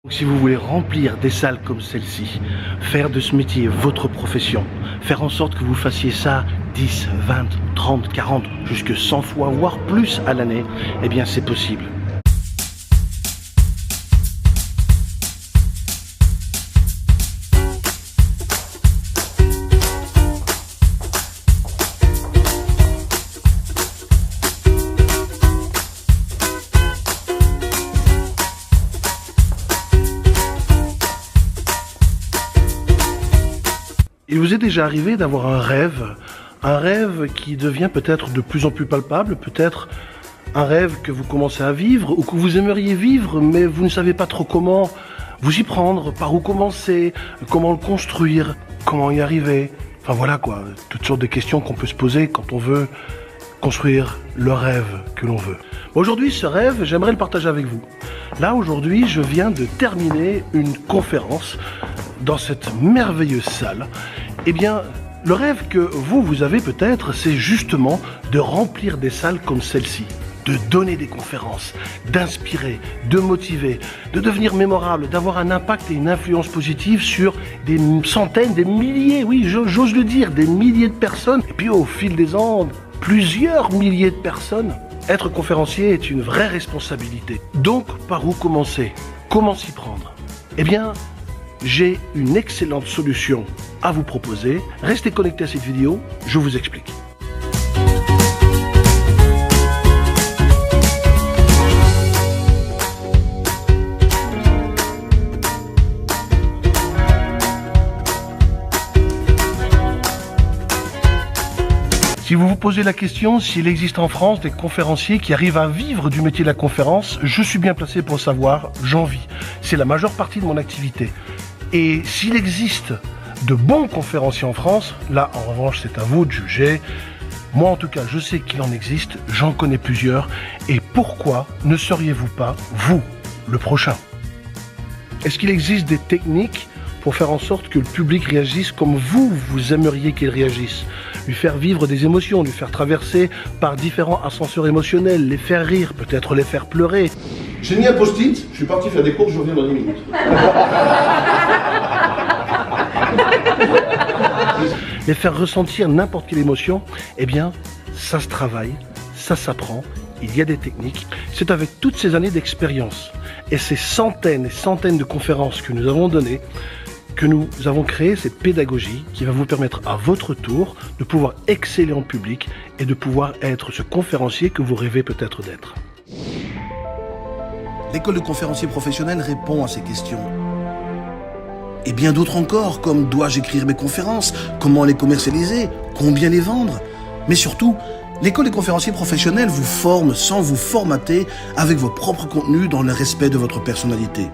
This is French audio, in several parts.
Si vous voulez remplir des salles comme celle-ci, faire de ce métier votre profession, faire en sorte que vous fassiez ça 10, 20, 30, 40, jusque 100 fois, voire plus à l'année, eh bien c'est possible. Il vous est déjà arrivé d'avoir un rêve qui devient peut-être de plus en plus palpable, peut-être un rêve que vous commencez à vivre ou que vous aimeriez vivre, mais vous ne savez pas trop comment vous y prendre, par où commencer, comment le construire, comment y arriver. Enfin voilà quoi, toutes sortes de questions qu'on peut se poser quand on veut construire le rêve que l'on veut. Aujourd'hui, ce rêve, j'aimerais le partager avec vous. Là, aujourd'hui, je viens de terminer une conférence dans cette merveilleuse salle. Eh bien, le rêve que vous avez peut-être, c'est justement de remplir des salles comme celle-ci, de donner des conférences, d'inspirer, de motiver, de devenir mémorable, d'avoir un impact et une influence positive sur des centaines, des milliers, oui, j'ose le dire, des milliers de personnes. Et puis au fil des ans, plusieurs milliers de personnes. Être conférencier est une vraie responsabilité. Donc, par où commencer? Comment s'y prendre? Eh bien, j'ai une excellente solution à vous proposer. Restez connectés à cette vidéo, je vous explique. Si vous vous posez la question s'il existe en France des conférenciers qui arrivent à vivre du métier de la conférence, je suis bien placé pour le savoir, j'en vis. C'est la majeure partie de mon activité. Et s'il existe de bons conférenciers en France, là en revanche c'est à vous de juger. Moi en tout cas je sais qu'il en existe, j'en connais plusieurs. Et pourquoi ne seriez-vous pas, vous, le prochain? Est-ce qu'il existe des techniques pour faire en sorte que le public réagisse comme vous aimeriez qu'il réagisse? Lui faire vivre des émotions, lui faire traverser par différents ascenseurs émotionnels, les faire rire, peut-être les faire pleurer. J'ai mis un post-it, je suis parti faire des courses, je reviens dans 10 minutes. Les faire ressentir n'importe quelle émotion, eh bien, ça se travaille, ça s'apprend, il y a des techniques. C'est avec toutes ces années d'expérience et ces centaines et centaines de conférences que nous avons données que nous avons créé cette pédagogie qui va vous permettre à votre tour de pouvoir exceller en public et de pouvoir être ce conférencier que vous rêvez peut-être d'être. L'école de conférenciers professionnels répond à ces questions. Et bien d'autres encore, comme dois-je écrire mes conférences, comment les commercialiser, combien les vendre. Mais surtout, l'école des conférenciers professionnels vous forme sans vous formater avec vos propres contenus dans le respect de votre personnalité.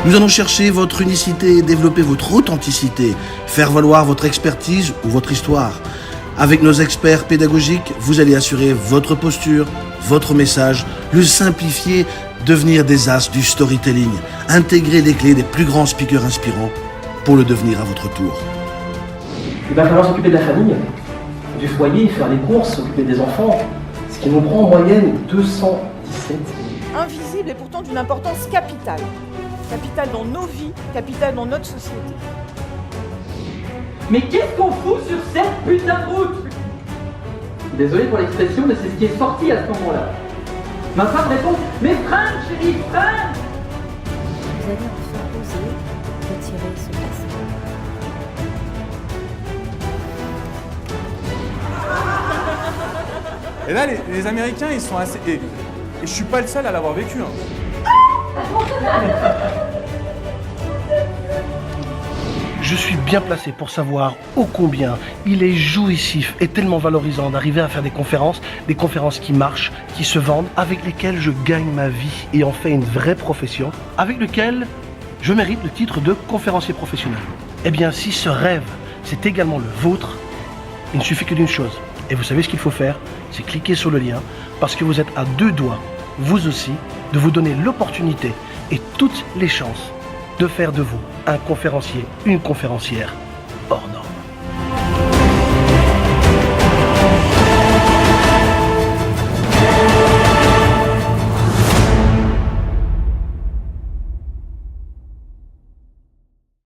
Nous allons chercher votre unicité, développer votre authenticité, faire valoir votre expertise ou votre histoire. Avec nos experts pédagogiques, vous allez assurer votre posture, votre message, le simplifier, devenir des as du storytelling, intégrer les clés des plus grands speakers inspirants pour le devenir à votre tour. Il va falloir s'occuper de la famille, du foyer, faire les courses, s'occuper des enfants, ce qui nous prend en moyenne 217 minutes. Invisible et pourtant d'une importance capitale. Capitale dans nos vies, capitale dans notre société. Mais qu'est-ce qu'on fout sur cette putain de route? Désolé pour l'expression, mais c'est ce qui est sorti à ce moment-là. Ma femme répond: mais freine, chérie, freine! Vous allez enfin oser retirer ce passage. Et là, les Américains, ils sont assez... Et je suis pas le seul à l'avoir vécu. Hein. Je suis bien placé pour savoir ô combien il est jouissif et tellement valorisant d'arriver à faire des conférences qui marchent, qui se vendent, avec lesquelles je gagne ma vie et en fais une vraie profession, avec lesquelles je mérite le titre de conférencier professionnel. Eh bien, si ce rêve, c'est également le vôtre, il ne suffit que d'une chose. Et vous savez ce qu'il faut faire, c'est cliquer sur le lien, parce que vous êtes à 2 doigts, vous aussi, de vous donner l'opportunité et toutes les chances de faire de vous un conférencier, une conférencière hors norme.